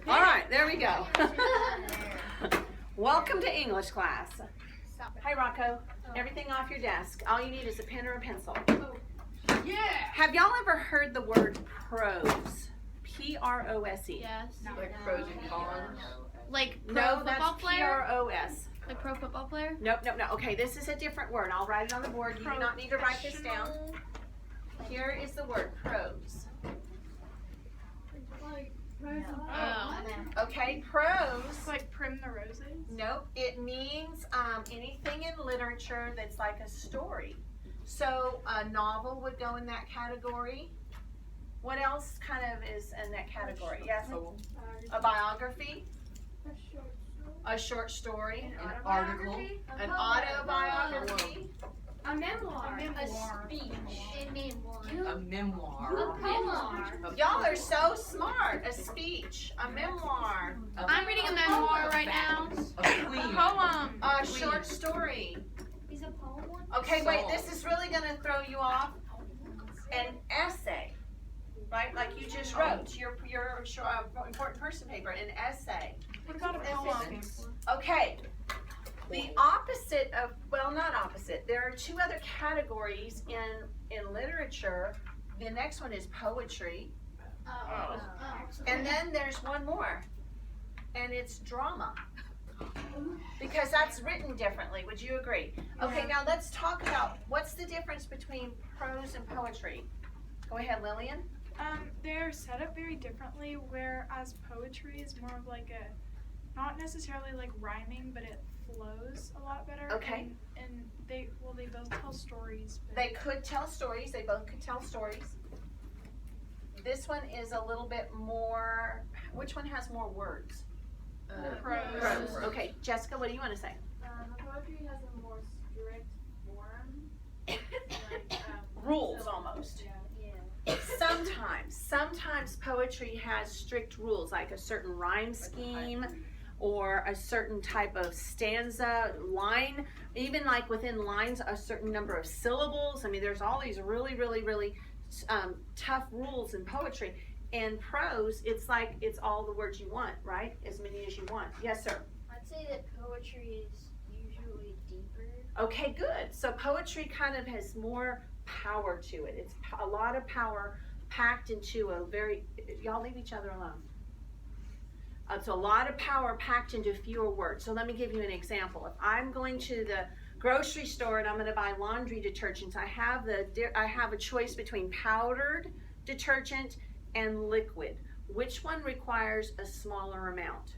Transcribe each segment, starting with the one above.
All right, there we go. Welcome to English class. Hi, Rocco. Everything off your desk. All you need is a pen or a pencil. Yeah. Have y'all ever heard the word prose? P-R-O-S-E. Yes. Like pros and cons. Like pro No, football that's player? P-R-O-S. Like pro football player? Nope. Okay, this is a different word. I'll write it on the board. You do not need to write this down. Here is the word prose. Oh. Okay, prose. It's like Prim the Roses. Nope, it means anything in literature that's like a story. So a novel would go in that category. What else kind of is in that category? Yes, a biography, a short story, An article. an autobiography, A memoir. A speech. A memoir. A poem. Y'all are so smart. A speech, a memoir, I'm reading a memoir right now. A queen. Poem. a short story. Is a poem one? Okay, wait, this is really going to throw you off. An essay, right? Like you just wrote your important person paper, an essay. What about a poem? Okay, the opposite of, well, not opposite. There are two other categories in literature. The next one is poetry. And then there's one more, and it's drama. Because that's written differently, would you agree? Okay, now let's talk about what's the difference between prose and poetry. Go ahead, Lillian. They're set up very differently, whereas poetry is more of like a, not necessarily like rhyming, but it flows a lot better. Okay. And they both tell stories. But They could tell stories, they both could tell stories. This one is a little bit more, which one has more words? prose. Prose. Okay, Jessica, what do you want to say? Poetry has a more strict form. Rules almost. Sometimes poetry has strict rules, like a certain rhyme scheme or a certain type of stanza, line, even like within lines, a certain number of syllables. I mean, there's all these really tough rules in poetry. In prose, it's like it's all the words you want, right? As many as you want. Yes, sir. I'd say that poetry is usually deeper. Okay, good. So poetry kind of has more power to it. It's a lot of power packed into a very, y'all leave each other alone. It's a lot of power packed into fewer words. So let me give you an example. If I'm going to the grocery store and I'm going to buy laundry detergents, I have a choice between powdered detergent and liquid. Which one requires a smaller amount?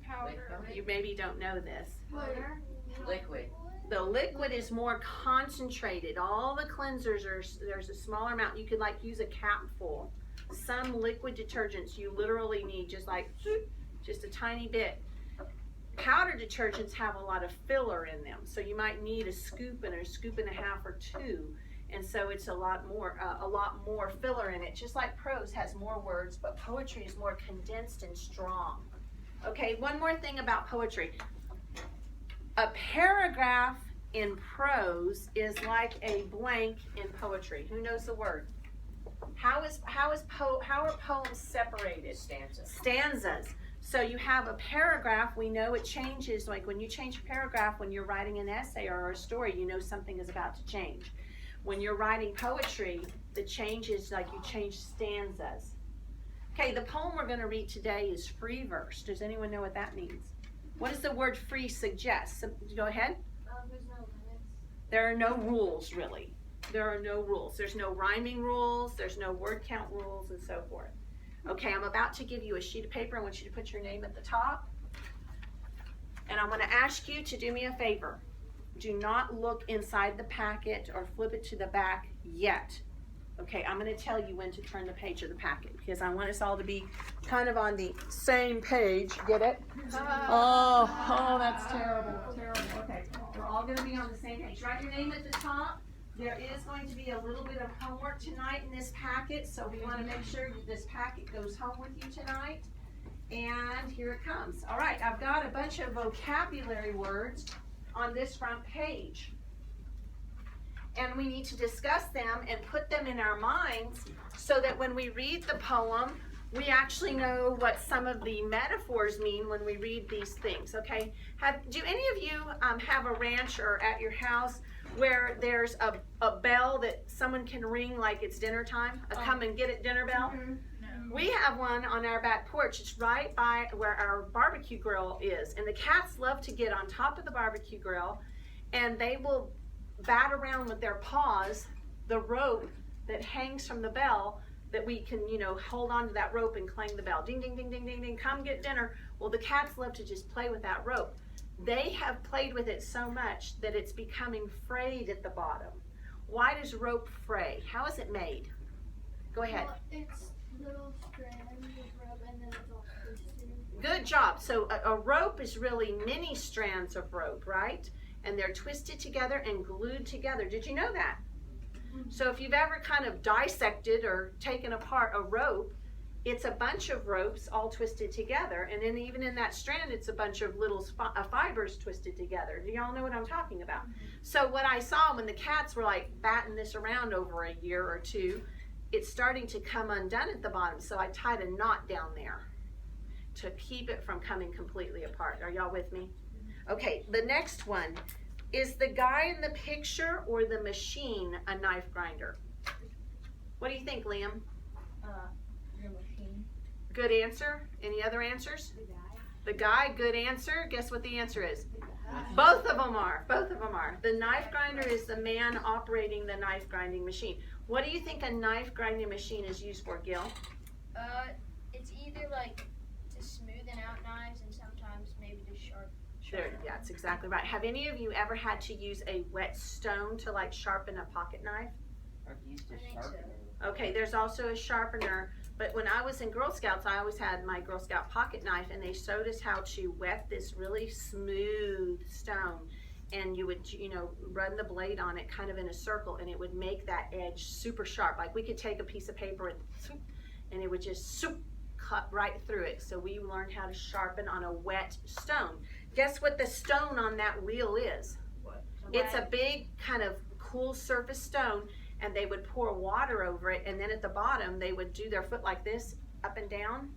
Powder. You maybe don't know this. Liquid. The liquid is more concentrated. All the cleansers there's a smaller amount. You could like use a capful. Some liquid detergents you literally need just a tiny bit. Powder detergents have a lot of filler in them, so you might need a scoop and a half or two. And so it's a lot more filler in it. Just like prose has more words, but poetry is more condensed and strong. Okay, one more thing about poetry. A paragraph in prose is like a blank in poetry. Who knows the word? How are poems separated? Stanzas. So you have a paragraph, we know it changes, like when you change a paragraph when you're writing an essay or a story, you know something is about to change. When you're writing poetry, the change is like you change stanzas. Okay, the poem we're going to read today is free verse. Does anyone know what that means? What does the word free suggest? Go ahead. There's no limits. There are no rules, really. There are no rules. There's no rhyming rules. There's no word count rules and so forth. Okay, I'm about to give you a sheet of paper. I want you to put your name at the top. And I'm going to ask you to do me a favor. Do not look inside the packet or flip it to the back yet. Okay, I'm going to tell you when to turn the page of the packet because I want us all to be kind of on the same page. Get it? Oh, that's terrible. Okay, we're all going to be on the same page. Write your name at the top. There is going to be a little bit of homework tonight in this packet, so we want to make sure that this packet goes home with you tonight. And here it comes. All right, I've got a bunch of vocabulary words on this front page. And we need to discuss them and put them in our minds so that when we read the poem, we actually know what some of the metaphors mean when we read these things, okay? Do any of you have a ranch or at your house where there's a bell that someone can ring like it's dinner time? A come and get it dinner bell? No. We have one on our back porch. It's right by where our barbecue grill is. And the cats love to get on top of the barbecue grill, and they will bat around with their paws the rope that hangs from the bell, that we can, hold on to that rope and clang the bell. Ding, ding, ding, ding, ding, ding, come get dinner. Well, the cats love to just play with that rope. They have played with it so much that it's becoming frayed at the bottom. Why does rope fray? How is it made? Go ahead. Well, it's little strands of rope and then it's all twisted. Good job. So a rope is really many strands of rope, right? And they're twisted together and glued together. Did you know that? So if you've ever kind of dissected or taken apart a rope, it's a bunch of ropes all twisted together, and then even in that strand, it's a bunch of little fibers twisted together. Do y'all know what I'm talking about? So what I saw when the cats were like batting this around over a year or two, it's starting to come undone at the bottom. So I tied a knot down there to keep it from coming completely apart. Are y'all with me? Okay, the next one. Is the guy in the picture or the machine a knife grinder? What do you think, Liam? Your machine. Good answer. Any other answers? The guy, good answer. Guess what the answer is? Both of them are. Both of them are. The knife grinder is the man operating the knife grinding machine. What do you think a knife grinding machine is used for, Gil? It's either like to smoothen out knives and sometimes maybe to sharpen. There, yeah, that's exactly right. Have any of you ever had to use a whetstone to like sharpen a pocket knife? Or used to I think sharpen so. it. Okay, there's also a sharpener, but when I was in Girl Scouts, I always had my Girl Scout pocket knife, and they showed us how to wet this really smooth stone, and you would, run the blade on it kind of in a circle, and it would make that edge super sharp. Like we could take a piece of paper and it would just cut right through it. So we learned how to sharpen on a wet stone. Guess what the stone on that wheel is? What? It's a big kind of cool surface stone, and they would pour water over it, and then at the bottom they would do their foot like this, up and down,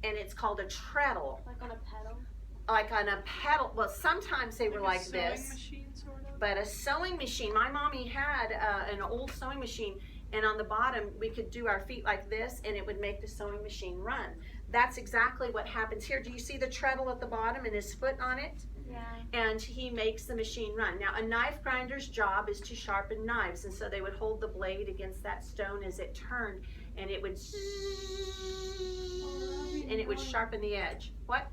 and it's called a treadle. Like on a pedal. Like on a pedal. Well, sometimes they were a like sewing this, machine, sort of. but a sewing machine. My mommy had an old sewing machine, and on the bottom we could do our feet like this, and it would make the sewing machine run. That's exactly what happens here. Do you see the treadle at the bottom and his foot on it? Yeah. And he makes the machine run. Now, a knife grinder's job is to sharpen knives, and so they would hold the blade against that stone as it turned, and it would and it would sharpen the edge. What?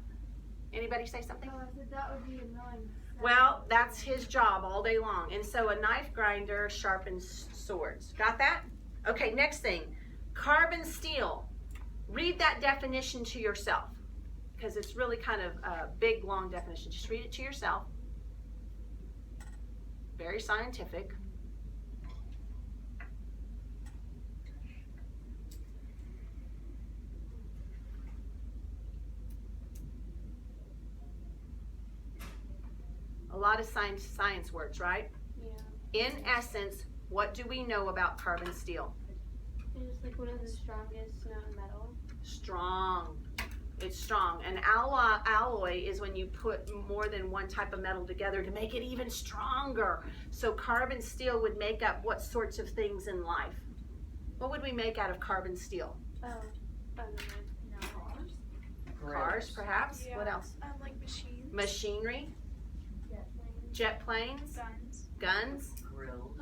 Anybody say something? Oh, I said that would be annoying. Well, that's his job all day long. And so a knife grinder sharpens swords. Got that? Okay, next thing. Carbon steel. Read that definition to yourself, because it's really kind of a big, long definition. Just read it to yourself. Very scientific. A lot of science words, right? Yeah. In essence, what do we know about carbon steel? It's like one of the strongest metal. Strong. It's strong. An alloy is when you put more than one type of metal together to make it even stronger. So carbon steel would make up what sorts of things in life? What would we make out of carbon steel? Oh. Cars, perhaps? Yeah. What else? Like machines. Machinery? Jet planes? Guns. Guns? Grills.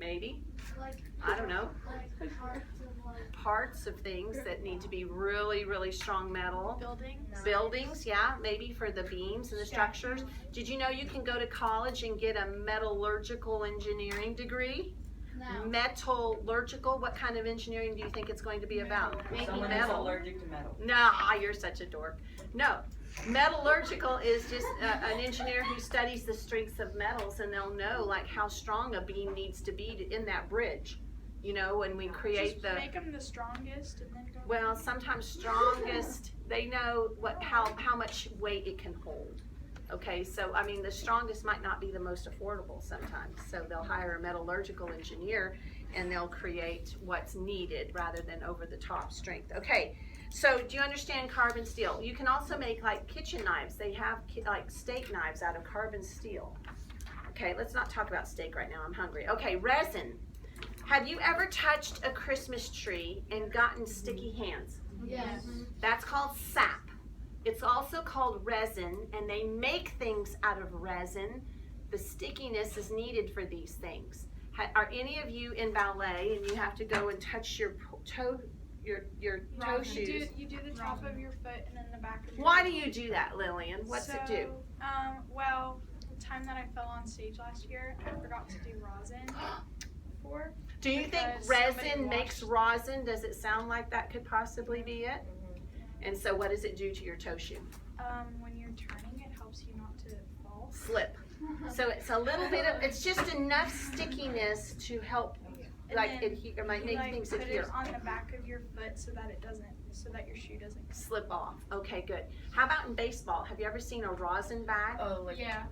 Maybe. Like I don't know. like parts of like Parts of things that need to be really, really strong metal. Buildings. Buildings, yeah, maybe for the beams and the structures. Did you know you can go to college and get a metallurgical engineering degree? no. Metallurgical, what kind of engineering do you think it's going to be about? Making Someone is metal. allergic to metal. Nah, you're such a dork. No, metallurgical is just an engineer who studies the strengths of metals, and they'll know like how strong a beam needs to be in that bridge. When we create Just make them the strongest and then go. well, sometimes strongest, they know how much weight it can hold. Okay, so I mean the strongest might not be the most affordable sometimes. So they'll hire a metallurgical engineer and they'll create what's needed rather than over the top strength. Okay, So do you understand carbon steel? You can also make like kitchen knives. They have like steak knives out of carbon steel. Okay, let's not talk about steak right now. I'm hungry. Okay, resin. Have you ever touched a Christmas tree and gotten sticky hands? Yes. That's called sap. It's also called resin, and they make things out of resin. The stickiness is needed for these things. Are any of you in ballet and you have to go and touch your toe shoes? You do the top of your foot and then the back of your Why foot. do you do that, Lillian? What's it do? Well, the time that I fell on stage last year, I forgot to do rosin before. Do you think Because somebody resin makes rosin? Does it sound like that could possibly be it? And so what does it do to your toe shoe? When you're turning, it helps you not to fall. Slip. So it's a little bit of, it's just enough stickiness to help, And like then adhere, or make you, things put adhere. it on the back of your foot so that your shoe doesn't Slip off. Okay, good. How about in baseball? Have you ever seen a rosin bag? Oh, like, Yeah.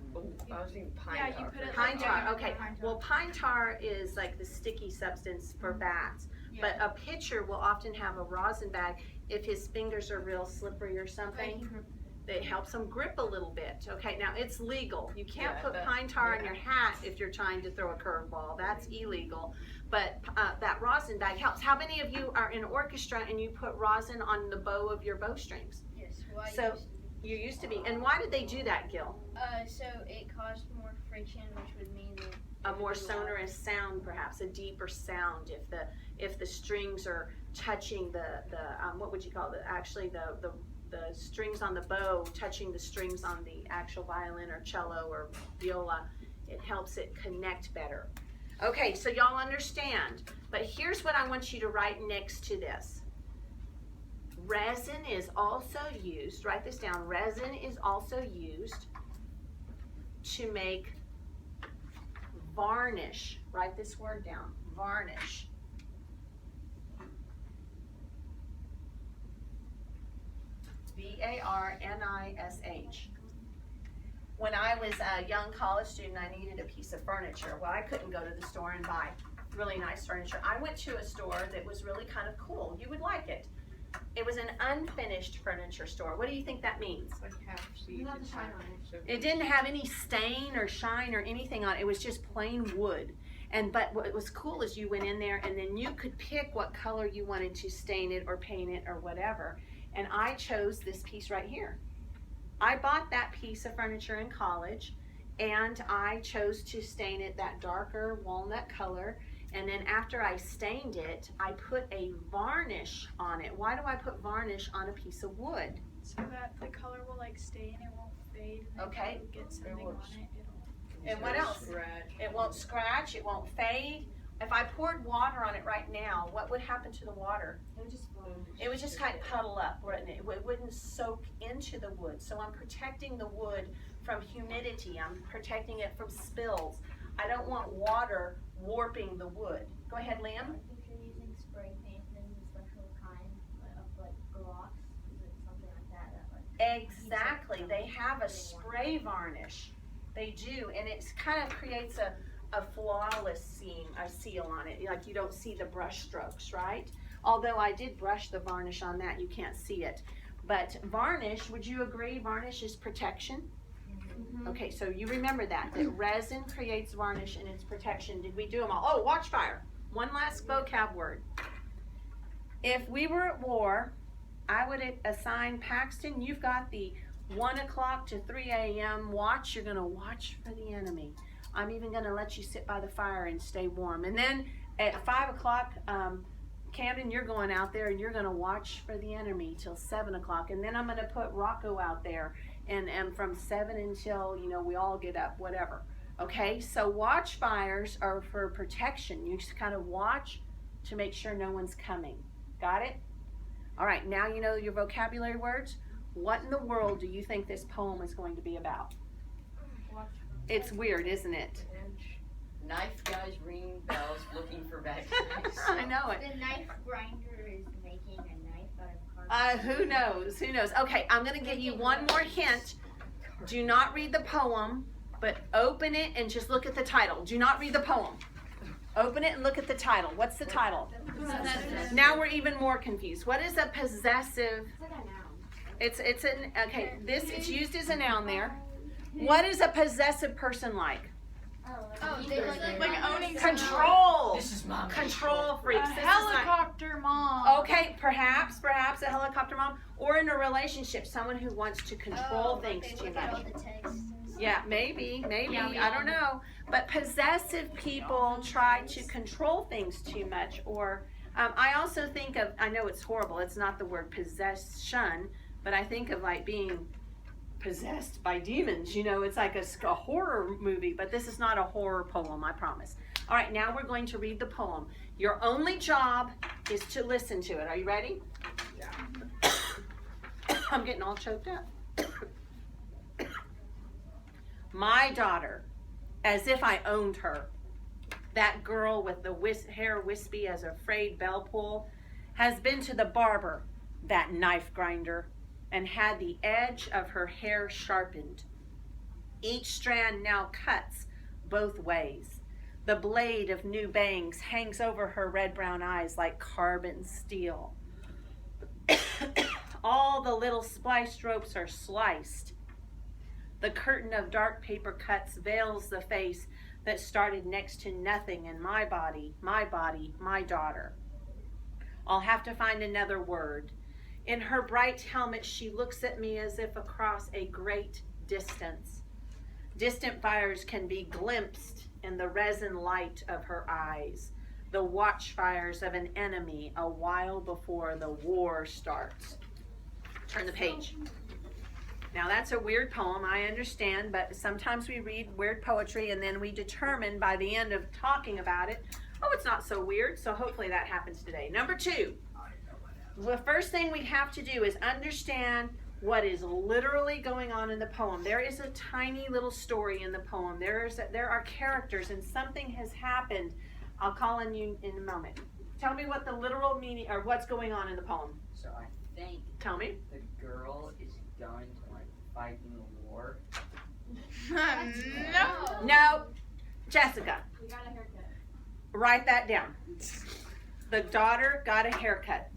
I was thinking pine Yeah, you tar. put it Pine like tar, down. okay. Pine tar. Well, pine tar is like the sticky substance for bats. But a pitcher will often have a rosin bag if his fingers are real slippery or something. It helps him grip a little bit. Okay, now it's legal. You can't Yeah, put but- pine tar in yeah. your hat if you're trying to throw a curveball. That's illegal. But that rosin bag helps. How many of you are in orchestra and you put rosin on the bow of your bowstrings? Yes. Well, So- You used to be. And why did they do that, Gil? so it caused more friction, which would mean that A more sonorous sound, perhaps a deeper sound. If the strings are touching the what would you call it? Actually, the strings on the bow touching the strings on the actual violin or cello or viola, it helps it connect better. Okay, so y'all understand. But here's what I want you to write next to this. Resin is also used. Write this down. Resin is also used to make varnish. Write this word down. Varnish. V-A-R-N-I-S-H. When I was a young college student, I needed a piece of furniture. Well, I couldn't go to the store and buy really nice furniture. I went to a store that was really kind of cool. You would like it. It was an unfinished furniture store. What do you think that means? Like half You have to shine on it. It didn't have any stain or shine or anything on it. It was just plain wood. But what was cool is you went in there and then you could pick what color you wanted to stain it or paint it or whatever. And I chose this piece right here. I bought that piece of furniture in college and I chose to stain it that darker walnut color. And then after I stained it, I put a varnish on it. Why do I put varnish on a piece of wood? So that the color will like stay and it won't fade. And Okay. If you get something on works. it, it'll. And what else? It won't scratch, it won't fade. If I poured water on it right now, what would happen to the water? It would just flow. It would just kind of puddle up, wouldn't it? It wouldn't soak into the wood. So I'm protecting the wood from humidity. I'm protecting it from spills. I don't want water warping the wood. Go ahead, Liam. if you're using spray paint, then the special kind of like gloss, is it something like that? Exactly. They have a spray varnish. They do, and it kind of creates a flawless seal on it. Like you don't see the brush strokes, right? Although I did brush the varnish on that, you can't see it. But varnish, would you agree varnish is protection? Okay, so you remember that resin creates varnish and it's protection. Did we do them all? Oh, watch fire. One last vocab word. If we were at war, I would assign Paxton, you've got the 1 o'clock to 3 a.m. watch. You're going to watch for the enemy. I'm even going to let you sit by the fire and stay warm. And then at 5 o'clock, Camden, you're going out there and you're going to watch for the enemy till 7 o'clock. And then I'm going to put Rocco out there and from 7 until, we all get up, whatever. Okay, so watch fires are for protection. You just kind of watch to make sure no one's coming. Got it? All right, now you know your vocabulary words. What in the world do you think this poem is going to be about? It's weird, isn't it? Knife guys ringing bells looking for bad guys. I know it. The knife grinder is making a knife out of cardboard. Who knows? Who knows? Okay, I'm going to give you one more hint. Do not read the poem, but open it and just look at the title. Do not read the poem. Open it and look at the title. What's the title? Possessive. Now we're even more confused. What is a possessive? It's an okay. This it's used as a noun there. What is a possessive person like? Oh, they Like owning Control. This is mom. Control freaks. A This is not, helicopter mom. okay, perhaps a helicopter mom, or in a relationship, someone who wants to control things too much. Yeah, maybe, I don't know. But possessive people try to control things too much, or I also think of, I know it's horrible, it's not the word possession, but I think of like being possessed by demons. You know, it's like a horror movie, but this is not a horror poem, I promise. All right, now we're going to read the poem. Your only job is to listen to it. Are you ready? Yeah. I'm getting all choked up. My daughter, as if I owned her, that girl with the hair wispy as a frayed bell pull, has been to the barber, that knife grinder, and had the edge of her hair sharpened. Each strand now cuts both ways. The blade of new bangs hangs over her red-brown eyes like carbon steel. All the little spliced ropes are sliced. The curtain of dark paper cuts veils the face that started next to nothing in my body, my daughter. I'll have to find another word. In her bright helmet, she looks at me as if across a great distance. Distant fires can be glimpsed in the resin light of her eyes, the watchfires of an enemy a while before the war starts. Turn the page. Now that's a weird poem, I understand, but sometimes we read weird poetry and then we determine by the end of talking about it, oh, it's not so weird, so hopefully that happens today. Number 2. The first thing we have to do is understand what is literally going on in the poem. There is a tiny little story in the poem. There are characters and something has happened. I'll call on you in a moment. Tell me what the literal meaning or what's going on in the poem. So I think Tell me. the girl is going to like fight in the war. No. No. Jessica, We got a haircut. write that down. The daughter got a haircut.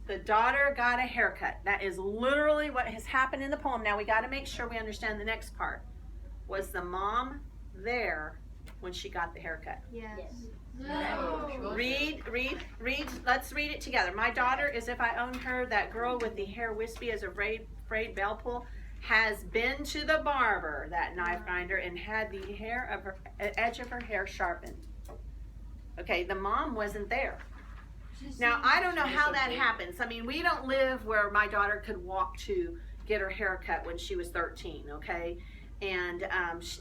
The daughter got a haircut. That is literally what has happened in the poem. Now we got to make sure we understand the next part. Was the mom there when she got the haircut? Yes. No. Read. Let's read it together. My daughter, as if I owned her, that girl with the hair wispy as a frayed bell pull, has been to the barber, that knife grinder, and had the edge of her hair sharpened. Okay, the mom wasn't there. Now, I don't know how that happens. I mean, we don't live where my daughter could walk to get her hair cut when she was 13, okay? And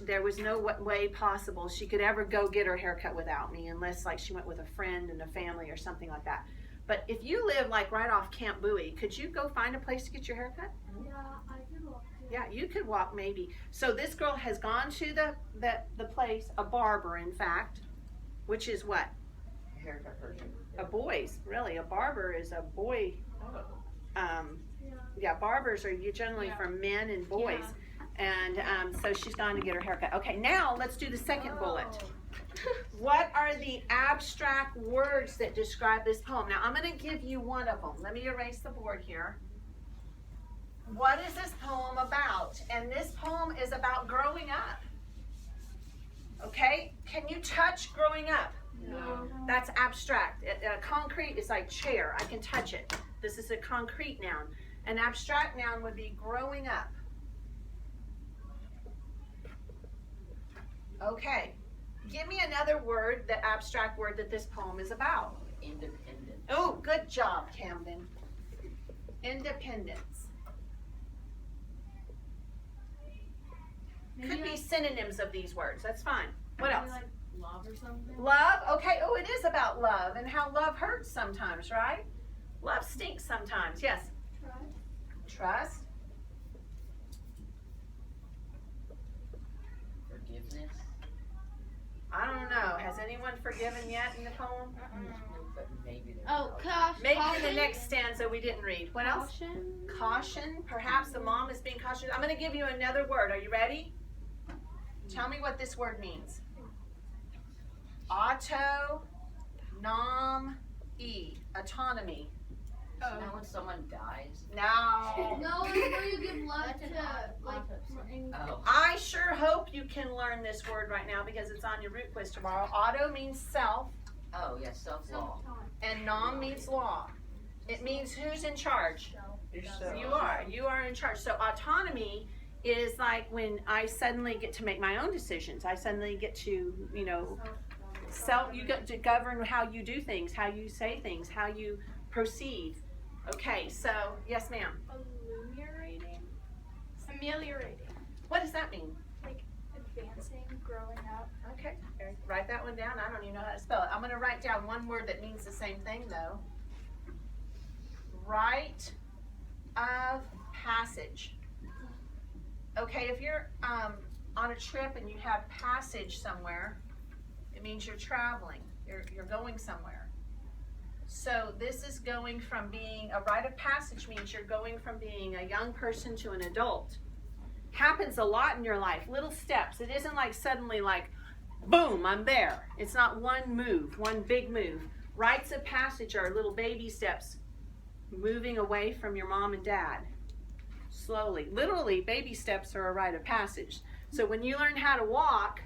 there was no way possible she could ever go get her hair cut without me unless, like, she went with a friend and a family or something like that. But if you live, like, right off Camp Bowie, could you go find a place to get your hair cut? Yeah, I could walk too. Yeah, you could walk maybe. So this girl has gone to the place, a barber, in fact, which is what? Haircut person. A boy's, really. A barber is a boy. Yeah, barbers are generally for men and boys. And so she's gone to get her haircut. Okay, now let's do the second bullet. What are the abstract words that describe this poem? Now I'm going to give you one of them. Let me erase the board here. What is this poem about? And this poem is about growing up. Okay, can you touch growing up? No. That's abstract. Concrete is like chair. I can touch it. This is a concrete noun. An abstract noun would be growing up. Okay. Give me another word, the abstract word that this poem is about. Independent. Oh, good job, Camden. Independence. Could be synonyms of these words. That's fine. What else? Like love or something? Love? Okay. Oh, it is about love and how love hurts sometimes, right? Love stinks sometimes. Yes. Trust. Forgiveness. I don't know. Has anyone forgiven yet in the poem? But maybe there's Oh, no- gosh. Maybe in the next stanza we didn't read. What else? Caution. Caution. Perhaps the mom is being cautious. I'm going to give you another word. Are you ready? Tell me what this word means. Autonomy. Isn't that when someone dies? No. No, it's where you give love That's an to, like, Oh. I sure hope you can learn this word right now because it's on your root quiz tomorrow. Auto means self, Oh, yes, self-law. and nom means law. It means who's in charge. You are. You are in charge. So autonomy is like when I suddenly get to make my own decisions. I suddenly get to, you know, you get to govern how you do things, how you say things, how you proceed. Okay, so yes, ma'am. Ameliorating. What does that mean? Advancing, growing up. Okay, write that one down. I don't even know how to spell it. I'm going to write down one word that means the same thing, though. Rite of passage. Okay, if you're on a trip and you have passage somewhere, it means you're traveling. You're going somewhere. So this is going from being a rite of passage means you're going from being a young person to an adult. Happens a lot in your life, little steps. It isn't like suddenly like, boom, I'm there. It's not one move, one big move. Rites of passage are little baby steps moving away from your mom and dad. Slowly. Literally, baby steps are a rite of passage. So when you learn how to walk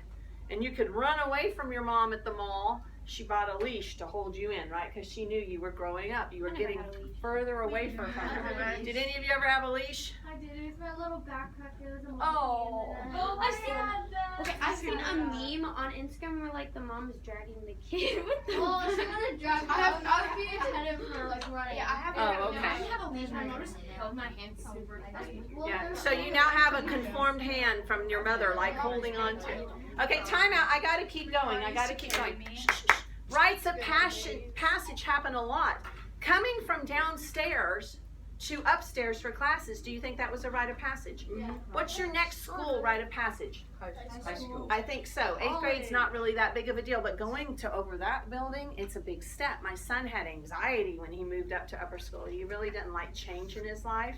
and you could run away from your mom at the mall, she bought a leash to hold you in, right? Because she knew you were growing up. You were getting further away from her. Did any of you ever have a leash? I did. It was my little backpack. It was a monkey. Oh. And then I've seen that. Okay, I've seen a meme on Instagram where like the mom is dragging the kid with the Well, she wouldn't drag me. I would be attentive for like running. Yeah, I have. Oh, okay. I have a leash. I noticed it held my hand super tight. Well, Yeah. there's So you now have a conformed hand from your mother, like holding on to. Okay, time out. I got to keep going. I got to keep going. Shh, shh, shh. Rites of passage happen a lot. Coming from downstairs to upstairs for classes, do you think that was a rite of passage? Yeah. What's your next school rite of passage? High school. I think so. 8th grade's not really that big of a deal, but going to over that building, it's a big step. My son had anxiety when he moved up to upper school. He really didn't like change in his life.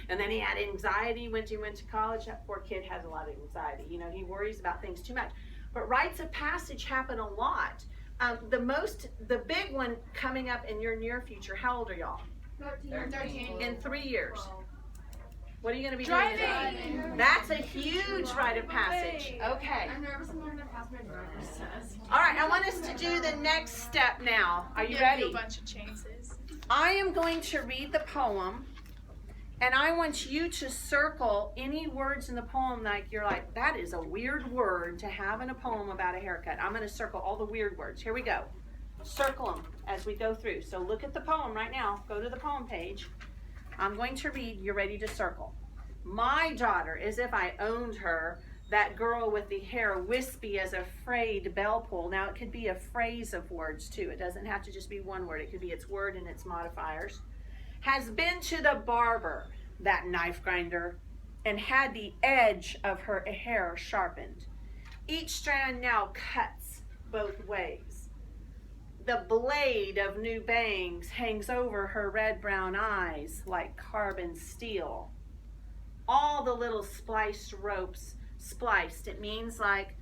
And then he had anxiety when he went to college. That poor kid has a lot of anxiety. You know, he worries about things too much. But rites of passage happen a lot. The big one coming up in your near future, how old are y'all? 13. In 3 years. What are you going to be Driving. doing? That's a huge rite of passage. Okay. I'm nervous. I'm not gonna pass my driver's test. All right, I want us to do the next step now. Are you Give ready? a bunch of chances. I am going to read the poem, and I want you to circle any words in the poem like you're like, that is a weird word to have in a poem about a haircut. I'm going to circle all the weird words. Here we go. Circle them as we go through. So look at the poem right now. Go to the poem page. I'm going to read. You're ready to circle. My daughter, as if I owned her, that girl with the hair wispy as a frayed bell pull. Now it could be a phrase of words too. It doesn't have to just be one word. It could be its word and its modifiers. Has been to the barber, that knife grinder, and had the edge of her hair sharpened. Each strand now cuts both ways. The blade of new bangs hangs over her red-brown eyes like carbon steel. All the little spliced ropes, spliced, it means like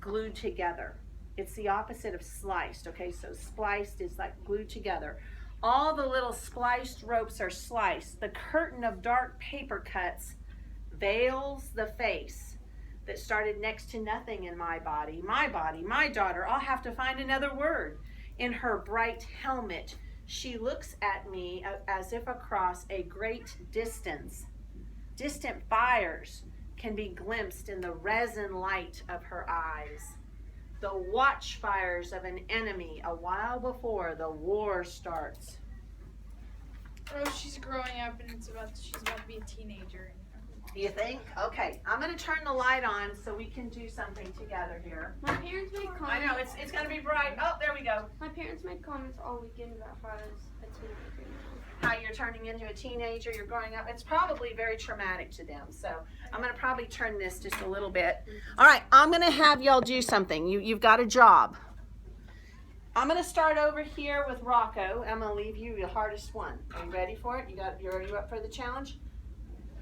glued together. It's the opposite of sliced, okay? So spliced is like glued together. All the little spliced ropes are sliced. The curtain of dark paper cuts veils the face that started next to nothing in my body, my daughter. I'll have to find another word. In her bright helmet, she looks at me as if across a great distance. Distant fires can be glimpsed in the resin light of her eyes. The watchfires of an enemy a while before the war starts. Oh, she's growing up and she's about to be a teenager. You think? Okay, I'm going to turn the light on so we can do something together here. My parents made comments. I know, it's going to be bright. Oh, there we go. My parents made comments all weekend about how I was a teenager. How you're turning into a teenager, you're growing up. It's probably very traumatic to them. So I'm going to probably turn this just a little bit. All right, I'm going to have y'all do something. You've got a job. I'm going to start over here with Rocco. I'm going to leave you the hardest one. Are you ready for it? Are you up for the challenge?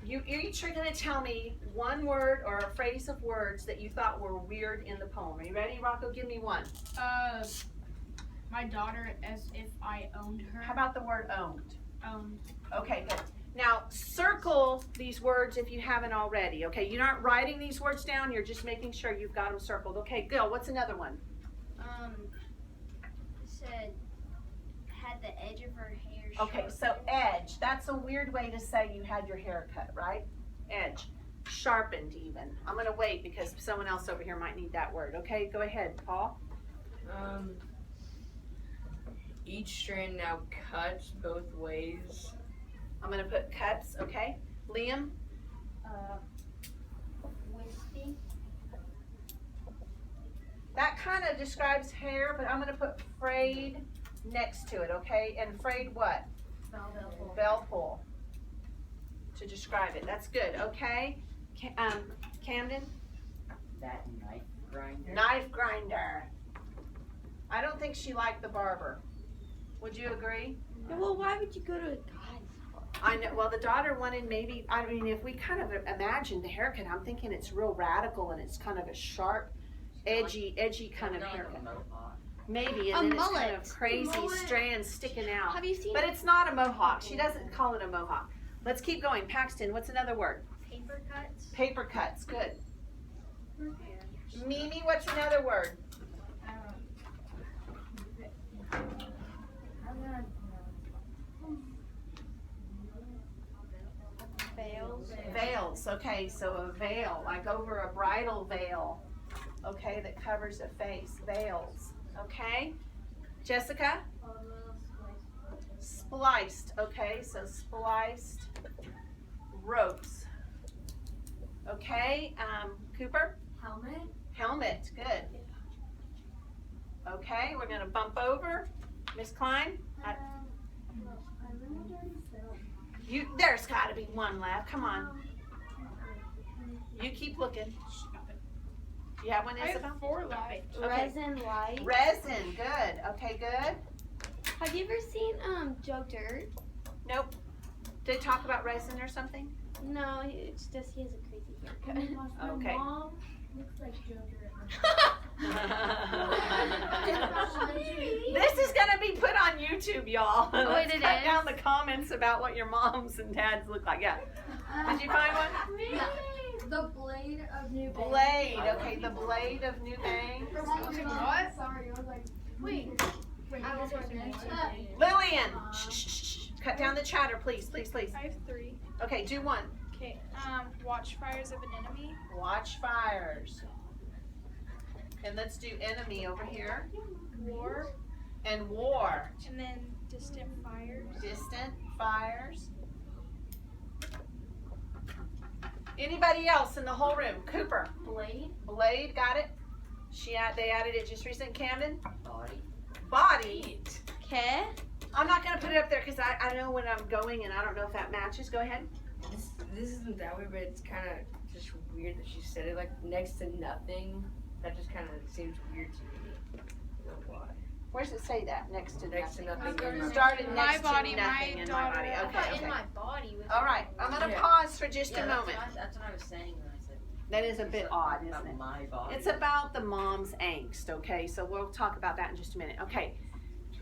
You each are gonna tell me one word or a phrase of words that you thought were weird in the poem. Are you ready, Rocco? Give me one. My daughter as if I owned her. How about the word owned? Owned. Okay, good. Now, circle these words if you haven't already, okay? You're not writing these words down, you're just making sure you've got them circled. Okay, Gil, what's another one? Said had the edge of her hair. Okay, so edge. That's a weird way to say you had your hair cut, right? Edge. Sharpened even. I'm gonna wait because someone else over here might need that word. Okay, go ahead, Paul. Each strand now cuts both ways. I'm gonna put cuts, okay? Liam? Wispy. That kind of describes hair, but I'm gonna put frayed next to it, okay? And frayed what? Bell pull. To describe it. That's good, okay? Camden? That knife grinder. Knife grinder. I don't think she liked the barber. Would you agree? Well, why would you go to a guy's? I know. Well, the daughter wanted maybe. I mean, if we kind of imagine the haircut, I'm thinking it's real radical and it's kind of a sharp, edgy kind of haircut. Maybe, and then it's kind of crazy strands sticking out. Have you seen? But it's not a mohawk. She doesn't call it a mohawk. Let's keep going. Paxton, what's another word? Paper cuts. Paper cuts. Good. Mimi, what's another word? Veils. Veils. Okay, so a veil, like over a bridal veil. Okay, that covers a face. Veils. Okay. Jessica? Spliced. Okay, so spliced ropes. Okay, Cooper? Helmet. Helmet. Good. Okay, we're gonna bump over. Miss Klein? There's gotta be one left. Come on. You keep looking. You have one, I Isabel? have 4 left. Okay. Resin light. Resin. Good. Okay, good. Have you ever seen Joe Dirt? Nope. Did it talk about resin or something? No, it's just he has a crazy haircut. Okay. Mom looks like Joker. This is gonna be put on YouTube, y'all. Let's it cut is? down the comments about what your moms and dads look like. Yeah. Did you find one? The blade of New Bang. Blade. Okay, the blade of New Bang. What? Sorry, I was like, wait. I was Lillian. Shh, shh, shh, shh. Cut down the chatter, please, please, please. I have 3. Okay, do one. Okay. Watch fires of an enemy. Watch fires. And let's do enemy over here. War. And war. And then distant fires. Distant fires. Anybody else in the whole room? Cooper. Blade. Blade, got it? They added it just recent. Camden? Body. Body. Okay. I'm not gonna put it up there because I know when I'm going and I don't know if that matches. Go ahead. This isn't that weird, but it's kind of just weird that she said it like next to nothing. That just kind of seems weird to me. I don't know why. Where does it say that? Next to Next to nothing. nothing. Started My next body, to nothing my in daughter. my body. I Okay, thought okay. in my body was. All right, I'm gonna Yeah. pause for just a moment. That's what I was saying when I said. That is a bit odd, isn't About it? my body. It's about the mom's angst, okay? So we'll talk about that in just a minute. Okay.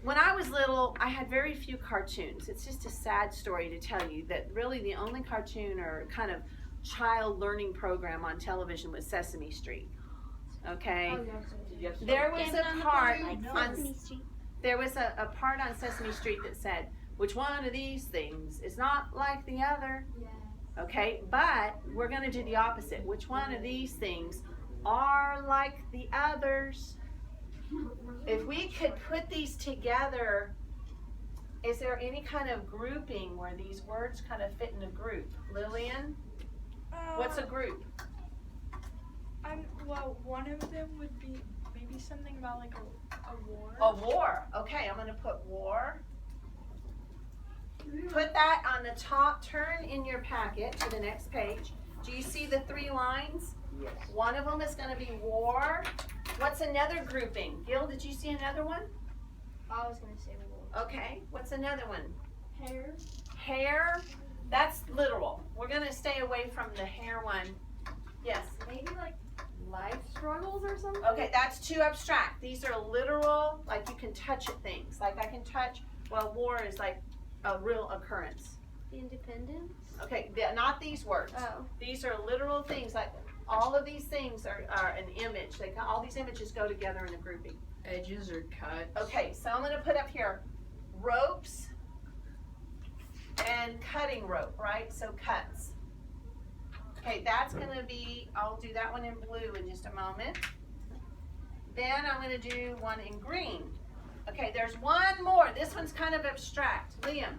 When I was little, I had very few cartoons. It's just a sad story to tell you that really the only cartoon or kind of child learning program on television was Sesame Street. Okay? There was a part on There was a part on Sesame Street that said, which one of these things is not like the other? Okay, but we're going to do the opposite. Which one of these things are like the others? If we could put these together, is there any kind of grouping where these words kind of fit in a group? Lillian, what's a group? Well, one of them would be maybe something about like a war. A war. Okay, I'm going to put war. Put that on the top. Turn in your packet to the next page. Do you see the 3 lines? Yes. One of them is going to be war. What's another grouping? Gil, did you see another one? I was gonna say war. Okay. What's another one? Hair. Hair. That's literal. We're going to stay away from the hair one. Yes. Maybe like life struggles or something. Okay, that's too abstract. These are literal, like you can touch it things. Like I can touch, well, war is like a real occurrence. Independence. Okay, not these words. Oh. These are literal things. Like all of these things are an image. All these images go together in a grouping. Edges or cuts. Okay, so I'm going to put up here ropes and cutting rope, right? So cuts. Okay, that's going to be, I'll do that one in blue in just a moment. Then I'm going to do one in green. Okay, there's one more. This one's kind of abstract. Liam.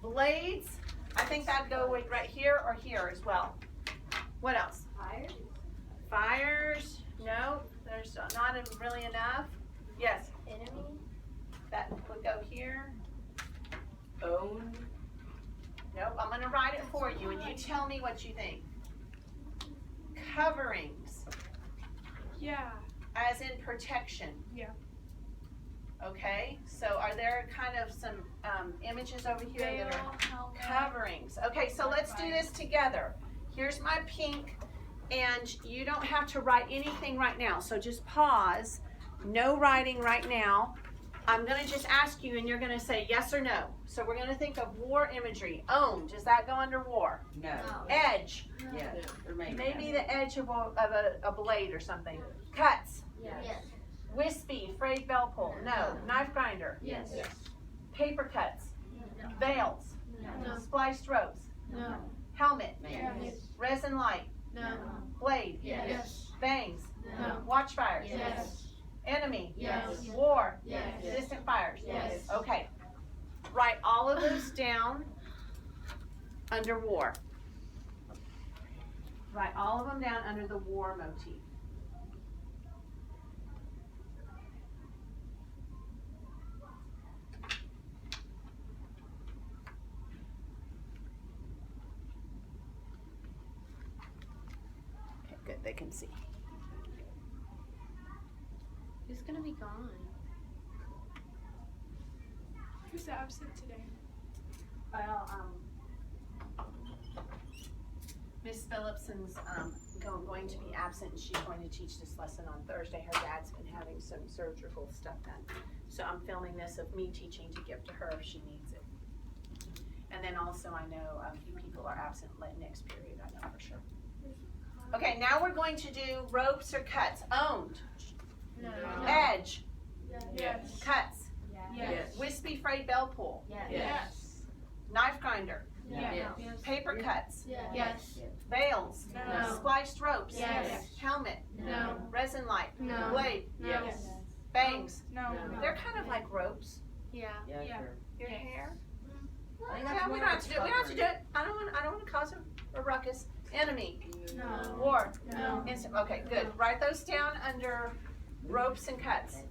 Blades. I think that'd go with right here or here as well. What else? Fires. Fires. No, there's not really enough. Yes. Enemy. That would go here. Own. Nope, I'm gonna write it for you and you tell me what you think. Coverings, Yeah. as in protection. Yeah. Okay, so are there kind of some images over here that are helmet. coverings? Okay, so let's do this together. Here's my pink, and you don't have to write anything right now, so just pause. No writing right now. I'm gonna just ask you and you're gonna say yes or no. So we're gonna think of war imagery. Own, does that go under war? No. Edge, Yeah. Or maybe the edge of a blade or something. Cuts, Yes. wispy, frayed bell pull, no. Knife grinder, Yes. paper cuts, veils, No. spliced ropes, No. helmet, Yes. resin light, No. blade, Yes. bangs, No. watch fires, Yes. enemy, Yes. war, Yes. distant fires. Yes. Okay, write all of those down under war. Write all of them down under the war motif. Okay, good, they can see. Who's gonna be gone? Who's absent today? Well, Miss Phillipson's going to be absent and she's going to teach this lesson on Thursday. Her dad's been having some surgical stuff done. So I'm filming this of me teaching to give to her if she needs it. And then also I know a few people are absent next period, I know for sure. Okay, now we're going to do ropes or cuts. Owned, No. edge, Yes. cuts, Yes. wispy frayed bell pull, Yes. knife grinder, Yes. paper cuts, Yes. veils, No. spliced ropes, Yes. helmet, No. resin light, No. blade, Yes. bangs. No. They're kind of like ropes. Yeah. Yeah, Yeah. sure. Your hair. I think Yeah, that's we more don't have of to a do it. We don't have to do covering. it. I don't want to cause a ruckus. Enemy, No. war. No. Okay, good. Write those down under ropes and cuts.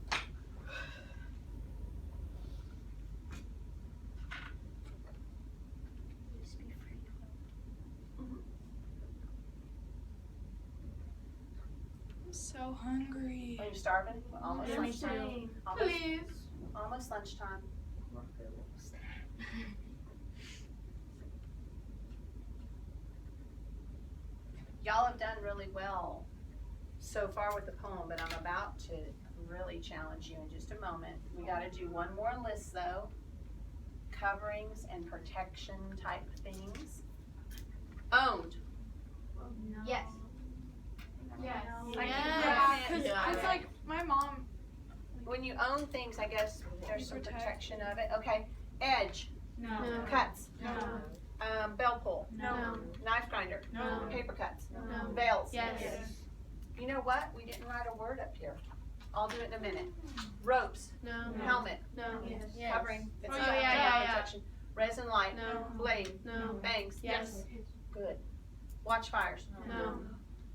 I'm so hungry. Are you starving? Almost Yeah, me lunchtime. too. Almost lunchtime. Y'all have done really well so far with the poem, but I'm about to really challenge you in just a moment. We got to do one more list though. Coverings and protection type things. Owned. Yes. Yes. Yeah, because Yeah. like my mom. When you own things, I guess there's some Protect. protection of it. Okay. Edge. No. Cuts. No. Bell pull. No. Knife grinder. No. Paper cuts. No. Veils. Yes. You know what? We didn't write a word up here. I'll do it in a minute. Ropes. No. Helmet. No. Yes. Covering. It's Oh, not yeah, yeah, yeah. protection. Resin light. No. Blade. No. Bangs. Yes. Good. Watch fires. No.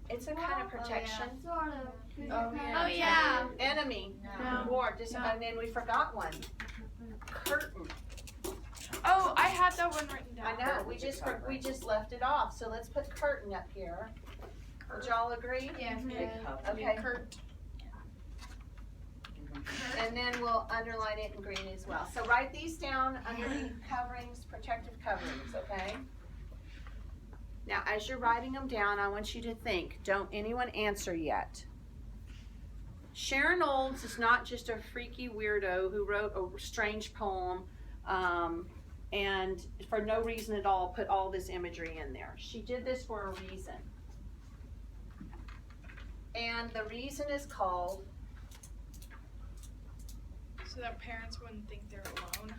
It's a kind of protection. Sort of. Oh, yeah. Oh yeah. Enemy. No. War. No. And then we forgot one. Curtain. Oh, I had that one written down. I know. We just left it off. So let's put curtain up here. Would y'all agree? Yes. Big cup. Okay. Kurt. And then we'll underline it in green as well. So write these down underneath coverings, protective coverings, okay? as you're writing them down, I want you to think. Don't anyone answer yet. Sharon Olds is not just a freaky weirdo who wrote a strange poem and for no reason at all put all this imagery in there. She did this for a reason. And the reason is called... So that parents wouldn't think they're alone.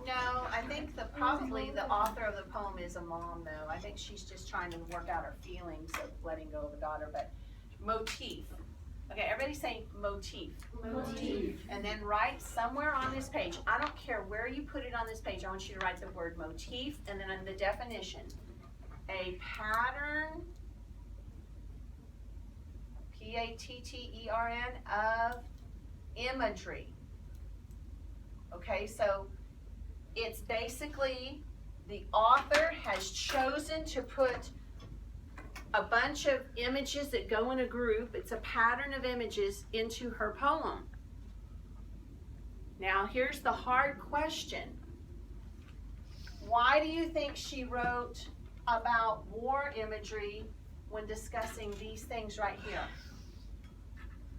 No, I think probably the author of the poem is a mom, though. I think she's just trying to work out her feelings of letting go of a daughter. But motif. Okay, everybody say motif. Motif. And then write somewhere on this page. I don't care where you put it on this page. I want you to write the word motif and then the definition. A pattern, P-A-T-T-E-R-N, of imagery. Okay, so it's basically the author has chosen to put a bunch of images that go in a group. It's a pattern of images into her poem. Now here's the hard question. Why do you think she wrote about war imagery when discussing these things right here?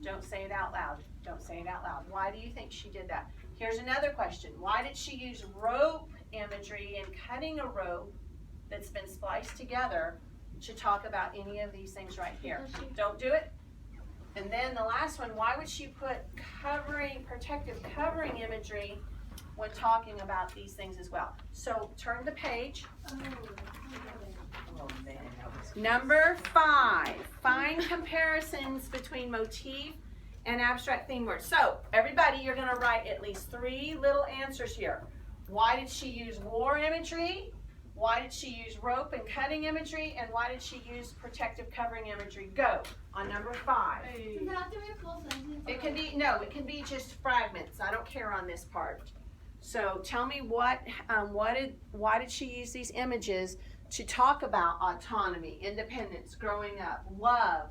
Don't say it out loud. Don't say it out loud. Why do you think she did that? Here's another question. Why did she use rope imagery and cutting a rope that's been spliced together to talk about any of these things right here? Don't do it. And then the last one, why would she put protective covering imagery when talking about these things as well? So turn the page. Oh man, that was Number 5, find comparisons between motif and abstract theme words. So everybody, you're going to write at least 3 little answers here. Why did she use war imagery? Why did she use rope and cutting imagery? And why did she use protective covering imagery? Go on number 5. Does it have to be a full sentence? It can be, no, it can be just fragments. I don't care on this part. So tell me why did she use these images to talk about autonomy, independence, growing up, love,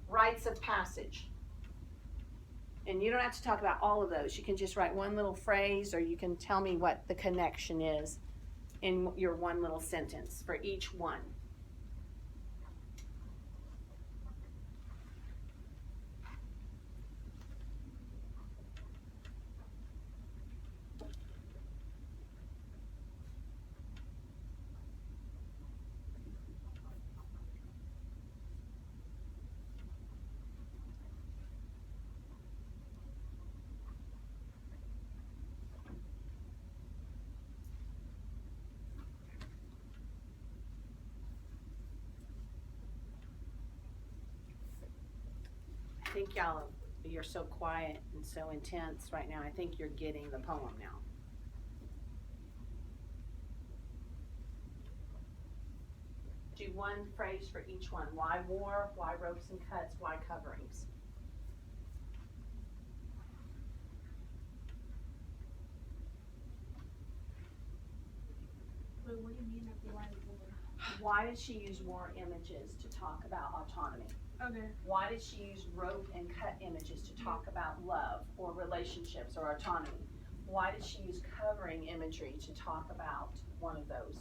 rites of passage? And you don't have to talk about all of those. You can just write one little phrase, or you can tell me what the connection is in your one little sentence for each one. I think you're so quiet and so intense right now. I think you're getting the poem now. Do one phrase for each one. Why war? Why ropes and cuts? Why coverings? Wait, what do you mean by why war? Why did she use war images to talk about autonomy? Okay. Why did she use rope and cut images to talk about love or relationships or autonomy? Why did she use covering imagery to talk about one of those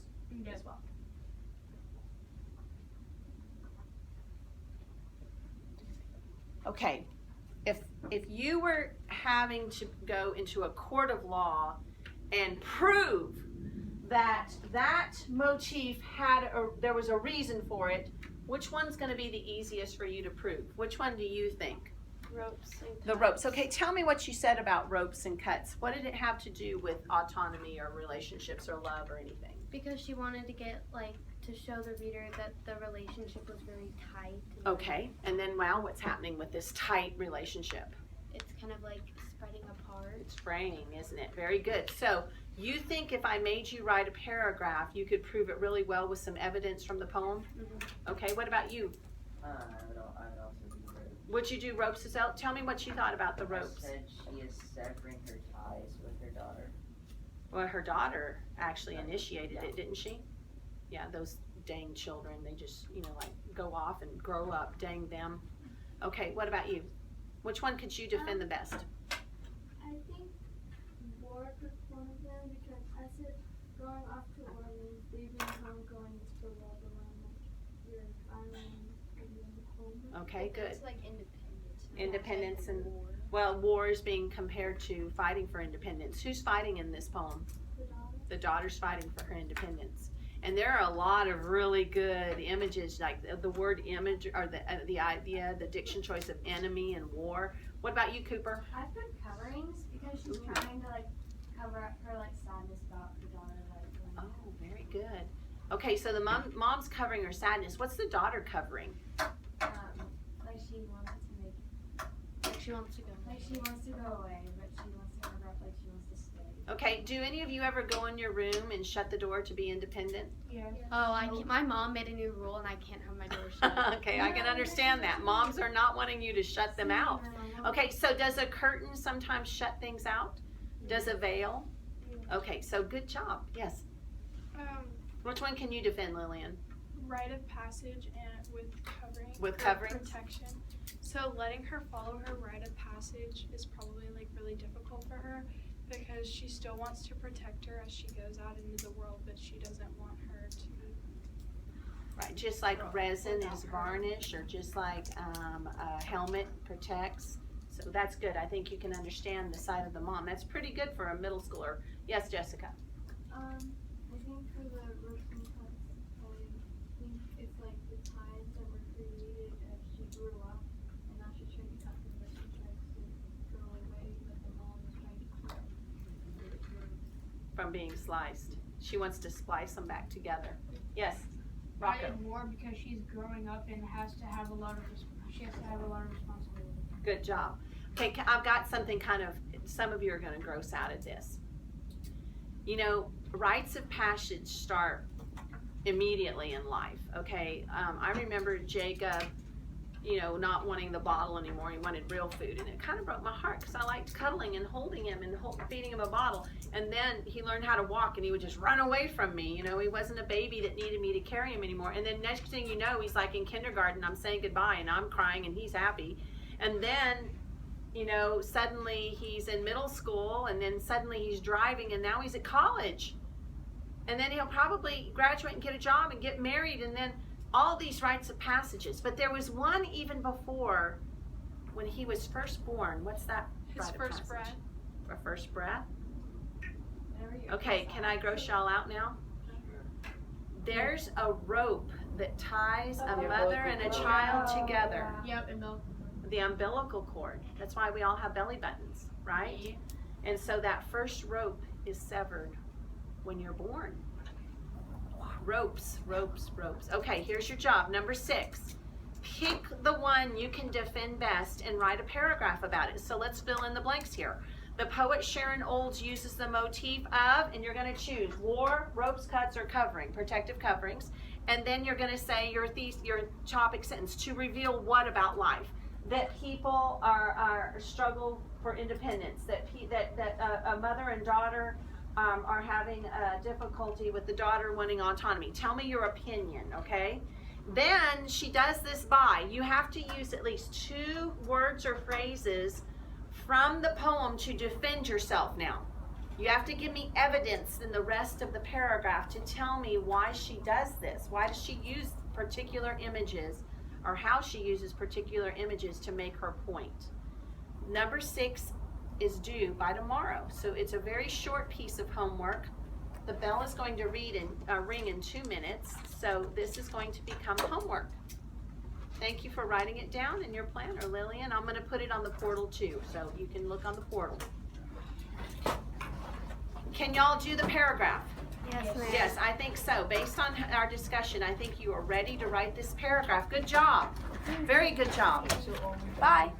as well? Okay, if you were having to go into a court of law and prove that motif there was a reason for it, which one's going to be the easiest for you to prove? Which one do you think? Ropes and cuts. The ropes. Okay, tell me what you said about ropes and cuts. What did it have to do with autonomy or relationships or love or anything? Because she wanted to get, to show the reader that the relationship was really tight. And Okay, and then, well, what's happening with this tight relationship? it's kind of spreading apart. It's fraying, isn't it? Very good. So you think if I made you write a paragraph, you could prove it really well with some evidence from the poem? Mm-hmm. Okay, what about you? I would also do rope. Would you do ropes as well? Tell me what you thought about the ropes. I said she is severing her ties with her daughter. Well, her daughter actually initiated it, didn't she? Yeah, those dang children, they just, go off and grow up, dang them. Okay, what about you? Which one could you defend the best? I think war was one of them because I said going off to war means leaving home, going to the world around them. Okay, good. It's like independence. Independence and, war. well, war is being compared to fighting for independence. Who's fighting in this poem? The daughter's fighting for her independence. And there are a lot of really good images, like the word image, or the idea, the diction choice of enemy and war. What about you, Cooper? I put coverings because she's Ooh. trying to like cover up her like sadness about her daughter like going. Oh, very good. Okay, so the mom's covering her sadness. What's the daughter covering? Like she wants to make Like she wants to go. like she wants to go away, but she wants to cover up like she wants to stay. Okay, do any of you ever go in your room and shut the door to be independent? Oh, I can't, my mom made a new rule and I can't have my door shut. Okay, I can understand that. Moms are not wanting you to shut them out. Okay, so does a curtain sometimes shut things out? Does a veil? Okay, so good job. Yes. Which one can you defend, Lillian? Rite of passage and with covering. With for coverings? protection. So letting her follow her rite of passage is probably like really difficult for her because she still wants to protect her as she goes out into the world, but she doesn't want her to. Right, just like resin is varnish, or just like a helmet protects. So that's good. I think you can understand the side of the mom. That's pretty good for a middle schooler. Yes, Jessica? I think for the ropes and cuts, I think it's like the ties that were created as she grew up, and now she's trying to cut them, but she tries to go away, but the mom is trying to keep her. From being sliced. She wants to splice them back together. Yes, Right Rocco. in war because she's growing up and has to have a lot of responsibility. Good job. Okay, I've got something kind of, some of you are going to gross out of this. You know, rites of passage start immediately in life, okay? I remember Jacob, you know, not wanting the bottle anymore. He wanted real food, and it kind of broke my heart because I liked cuddling and holding him and feeding him a bottle. And then he learned how to walk, and he would just run away from me. You know, he wasn't a baby that needed me to carry him anymore. And then next thing you know, he's like in kindergarten. I'm saying goodbye, and I'm crying, and he's happy. And then, you know, suddenly he's in middle school, and then suddenly he's driving, and now he's at college. And then he'll probably graduate and get a job and get married, and then all these rites of passages. But there was one even before, when he was first born. What's that? His rite of first passage? breath. For first breath? Okay, can I gross y'all out now? There's a rope that ties a mother and a child together. Yep, and The umbilical cord. That's why we all have belly buttons, right? And so that first rope is severed when you're born. Ropes, ropes, ropes. Okay, here's your job. Number 6. Pick the one you can defend best and write a paragraph about it. So let's fill in the blanks here. The poet Sharon Olds uses the motif of, and you're going to choose war, ropes, cuts, or covering, protective coverings. And then you're going to say your topic sentence to reveal what about life? That people are struggle for independence. That a mother and daughter are having a difficulty with the daughter wanting autonomy. Tell me your opinion, okay? Then she does this by, you have to use at least 2 words or phrases from the poem to defend yourself now. You have to give me evidence in the rest of the paragraph to tell me why she does this. Why does she use particular images, or how she uses particular images to make her point. Number 6 is due by tomorrow. So it's a very short piece of homework. The bell is going to ring in 2 minutes. So this is going to become homework. Thank you for writing it down in your planner, Lillian. I'm going to put it on the portal too, so you can look on the portal. Can y'all do the paragraph? Yes, ma'am. Yes, I think so. Based on our discussion, I think you are ready to write this paragraph. Good job. Very good job. Bye.